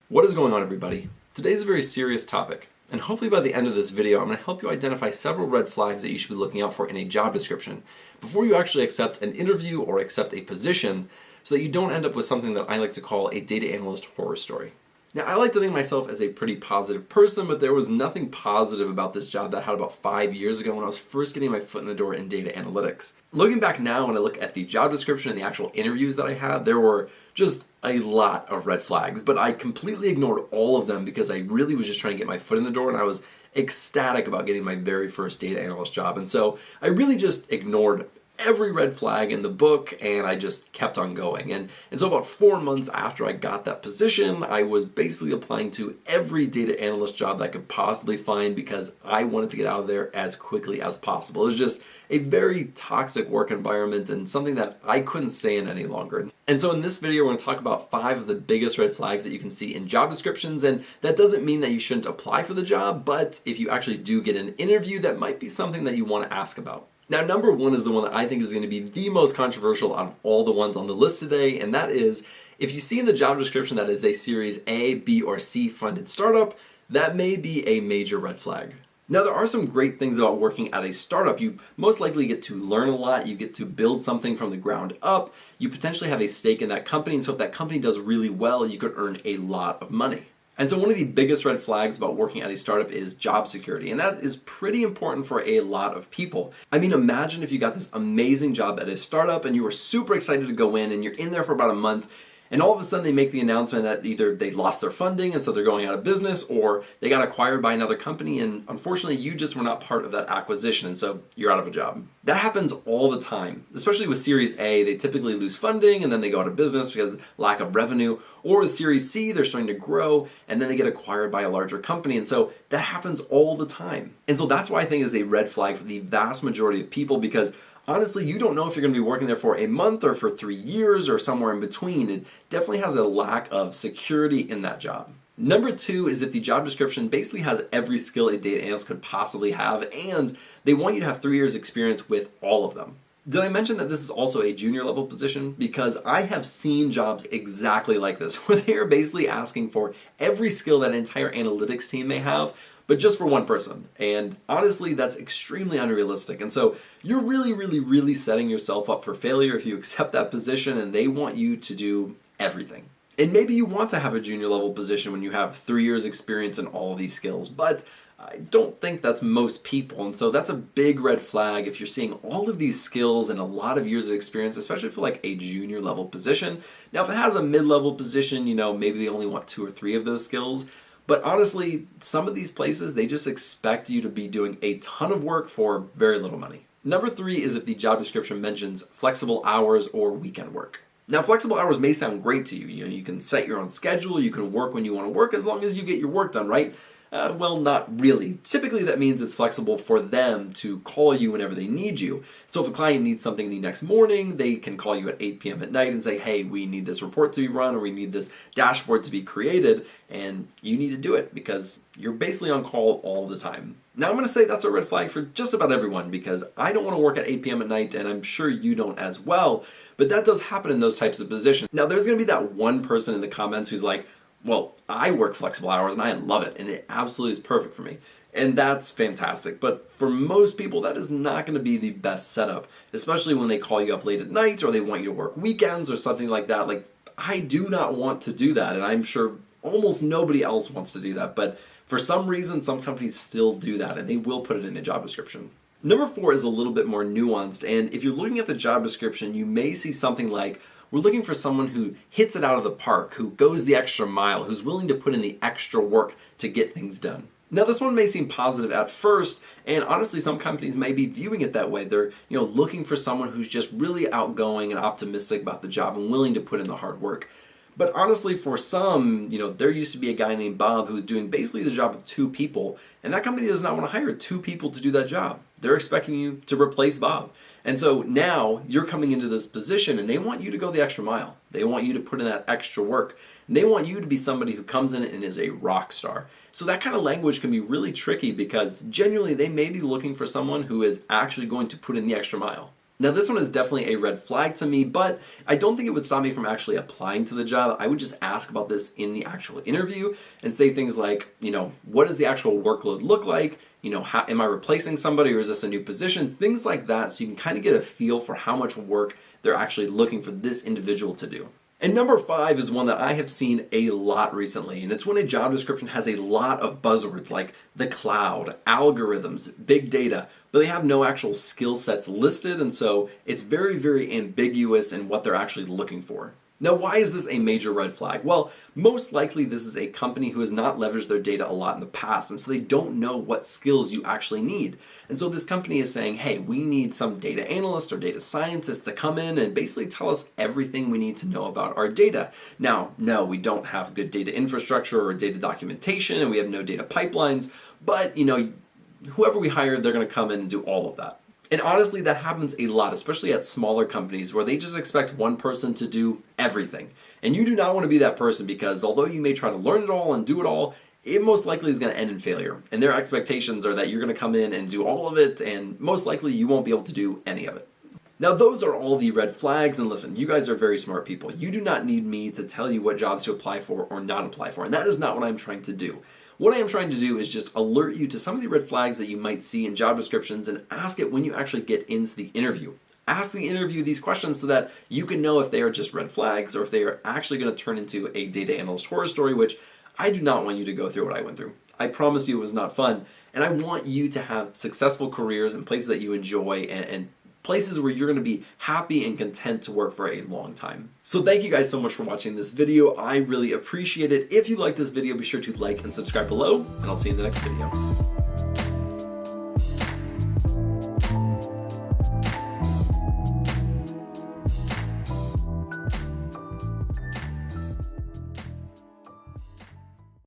What is going on, everybody? Today's a very serious topic, and hopefully by the end of this video I'm going to help you identify several red flags that you should be looking out for in a job description before you actually accept an interview or accept a position, so that you don't end up with something that I like to call a data analyst horror story. Now, I like to think of myself as a pretty positive person, but there was nothing positive about this job that I had about 5 years ago when I was first getting my foot in the door in data analytics. Looking back now, when I look at the job description and the actual interviews that I had, there were just a lot of red flags, but I completely ignored all of them because I really was just trying to get my foot in the door, and I was ecstatic about getting my very first data analyst job. And so I really just ignored every red flag in the book, and I just kept on going. And so about 4 months after I got that position, I was basically applying to every data analyst job that I could possibly find because I wanted to get out of there as quickly as possible. It was just a very toxic work environment and something that I couldn't stay in any longer. And so in this video, we're going to talk about 5 of the biggest red flags that you can see in job descriptions. And that doesn't mean that you shouldn't apply for the job, but if you actually do get an interview, that might be something that you want to ask about. Now, number 1 is the one that I think is going to be the most controversial out of all the ones on the list today, and that is, if you see in the job description that is a Series A, B, or C funded startup, that may be a major red flag. Now, there are some great things about working at a startup. You most likely get to learn a lot, you get to build something from the ground up, you potentially have a stake in that company, and so if that company does really well, you could earn a lot of money. And so one of the biggest red flags about working at a startup is job security, and that is pretty important for a lot of people. I mean, imagine if you got this amazing job at a startup and you were super excited to go in and you're in there for about a month, and all of a sudden they make the announcement that either they lost their funding and so they're going out of business, or they got acquired by another company and unfortunately you just were not part of that acquisition and so you're out of a job. That happens all the time, especially with Series A. They typically lose funding and then they go out of business because of lack of revenue, or with Series C, they're starting to grow and then they get acquired by a larger company, and so that happens all the time. And so that's why I think it is a red flag for the vast majority of people, because honestly, you don't know if you're going to be working there for a month or for 3 years or somewhere in between. It definitely has a lack of security in that job. Number 2 is that the job description basically has every skill a data analyst could possibly have, and they want you to have 3 years experience with all of them. Did I mention that this is also a junior level position? Because I have seen jobs exactly like this, where they are basically asking for every skill that an entire analytics team may have, but just for one person. And honestly, that's extremely unrealistic. And so you're really setting yourself up for failure if you accept that position and they want you to do everything. And maybe you want to have a junior level position when you have 3 years experience in all of these skills, but I don't think that's most people. And so that's a big red flag if you're seeing all of these skills and a lot of years of experience, especially for like a junior level position. Now, if it has a mid-level position, maybe they only want 2 or 3 of those skills. But honestly, some of these places, they just expect you to be doing a ton of work for very little money. Number 3 is if the job description mentions flexible hours or weekend work. Now, flexible hours may sound great to you. You can set your own schedule, you can work when you want to work as long as you get your work done, right? Well, not really. Typically, that means it's flexible for them to call you whenever they need you. So if a client needs something the next morning, they can call you at 8 p.m. at night and say, hey, we need this report to be run, or we need this dashboard to be created, and you need to do it because you're basically on call all the time. Now, I'm going to say that's a red flag for just about everyone, because I don't want to work at 8 p.m. at night, and I'm sure you don't as well, but that does happen in those types of positions. Now, there's going to be that one person in the comments who's like, well, I work flexible hours and I love it, and it absolutely is perfect for me. And that's fantastic. But for most people, that is not going to be the best setup, especially when they call you up late at night or they want you to work weekends or something like that. Like, I do not want to do that, and I'm sure almost nobody else wants to do that. But for some reason, some companies still do that, and they will put it in a job description. Number 4 is a little bit more nuanced, and if you're looking at the job description, you may see something like, we're looking for someone who hits it out of the park, who goes the extra mile, who's willing to put in the extra work to get things done. Now, this one may seem positive at first, and honestly, some companies may be viewing it that way. They're, looking for someone who's just really outgoing and optimistic about the job and willing to put in the hard work. But honestly, for some, there used to be a guy named Bob who was doing basically the job of 2 people, and that company does not want to hire 2 people to do that job. They're expecting you to replace Bob. And so now you're coming into this position and they want you to go the extra mile. They want you to put in that extra work. And they want you to be somebody who comes in and is a rock star. So that kind of language can be really tricky because genuinely they may be looking for someone who is actually going to put in the extra mile. Now this one is definitely a red flag to me, but I don't think it would stop me from actually applying to the job. I would just ask about this in the actual interview and say things like, what does the actual workload look like? How, am I replacing somebody or is this a new position? Things like that, so you can kind of get a feel for how much work they're actually looking for this individual to do. And number 5 is one that I have seen a lot recently, and it's when a job description has a lot of buzzwords like the cloud, algorithms, big data, but they have no actual skill sets listed, and so it's very, very ambiguous in what they're actually looking for. Now, why is this a major red flag? Well, most likely this is a company who has not leveraged their data a lot in the past, and so they don't know what skills you actually need. And so this company is saying, hey, we need some data analyst or data scientist to come in and basically tell us everything we need to know about our data. Now, no, we don't have good data infrastructure or data documentation, and we have no data pipelines, but whoever we hire, they're going to come in and do all of that. And honestly, that happens a lot, especially at smaller companies where they just expect one person to do everything. And you do not want to be that person, because although you may try to learn it all and do it all, it most likely is going to end in failure. And their expectations are that you're going to come in and do all of it, and most likely you won't be able to do any of it. Now, those are all the red flags, and listen, you guys are very smart people. You do not need me to tell you what jobs to apply for or not apply for, and that is not what I'm trying to do. What I am trying to do is just alert you to some of the red flags that you might see in job descriptions and ask it when you actually get into the interview. Ask the interview these questions so that you can know if they are just red flags or if they are actually going to turn into a data analyst horror story, which I do not want you to go through what I went through. I promise you it was not fun, and I want you to have successful careers in places that you enjoy and places where you're going to be happy and content to work for a long time. So thank you guys so much for watching this video. I really appreciate it. If you like this video, be sure to like and subscribe below, and I'll see you in the next video.